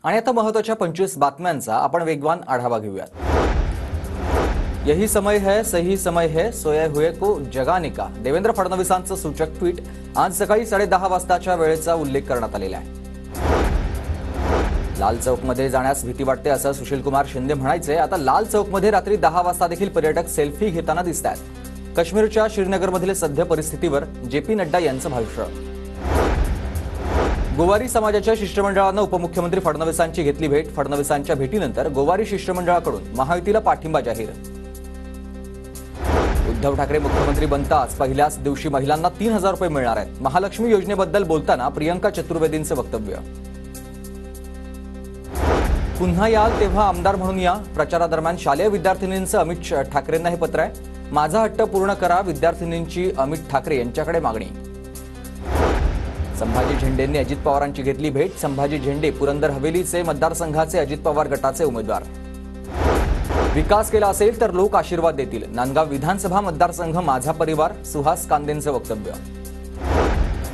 आणि आता महत्त्वाच्या 25 बातम्यांचा आपण वेगवान आढावा घेऊयात। यही समय है, सही समय है, सोए हुए को जगाने का। देवेंद्र फडणवीसांचं सूचक ट्विट आज सकाळी 10:30 वाजताच्या वेळेचा उल्लेख करण्यात आलेला आहे। लाल चौकमध्ये जाण्यास भीती वाटते असं सुशीलकुमार शिंदे म्हणायचे। आता लाल चौकमध्ये रात्री 10 वाजता देखील पर्यटक सेल्फी घेताना दिसतात। काश्मीरच्या श्रीनगरमधील सध्या परिस्थितीवर जेपी नड्डा यांचं भाष्य। गोवारी समाजाच्या शिष्टमंडळानं उपमुख्यमंत्री फडणवीसांची घेतली भेट। फडणवीसांच्या भेटीनंतर गोवारी शिष्टमंडळाकडून महायुतीला पाठिंबा जाहीर। उद्धव ठाकरे मुख्यमंत्री बनताच पहिल्याच दिवशी महिलांना 3000 रुपये मिळणार आहेत। महालक्ष्मी योजनेबद्दल बोलताना प्रियंका चतुर्वेदींचं वक्तव्य। पुन्हा याल तेव्हा आमदार म्हणून या। प्रचारादरम्यान शालेय विद्यार्थिनींचं अमित ठाकरेंना हे पत्र आहे। माझा हट्ट पूर्ण करा, विद्यार्थिनींची अमित ठाकरे यांच्याकडे मागणी। संभाजी झेंडेंनी अजित पवारांची घेतली भेट। संभाजी झेंडे पुरंदर हवेलीचे मतदारसंघाचे अजित पवार गटाचे उमेदवार। विकास केला असेल तर लोक आशीर्वाद देतील। नांदगाव विधानसभा मतदारसंघ माझा परिवार, सुहास कांदेंचं वक्तव्य।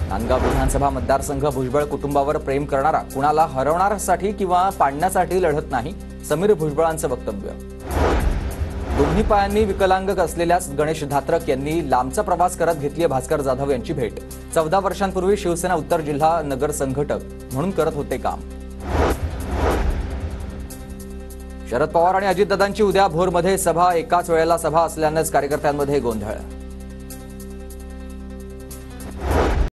नांदगाव विधानसभा मतदारसंघ भुजबळ कुटुंबावर प्रेम करणारा, कुणाला हरवण्यासाठी किंवा पाडण्यासाठी लढत नाही, समीर भुजबळांचं वक्तव्य। दोन्ही पायांनी विकलांग असलेल्या गणेश धात्रक यांनी लांबचा प्रवास करत घेतली भास्कर जाधव यांची भेट। 14 वर्षांपूर्वी शिवसेना उत्तर जिल्हा नगर संघटक म्हणून करत होते काम। शरद पवार आणि अजितदादांची उद्या भोरमध्ये सभा, एकाच वेळेला सभा असल्यानेच कार्यकर्त्यांमध्ये गोंधळ।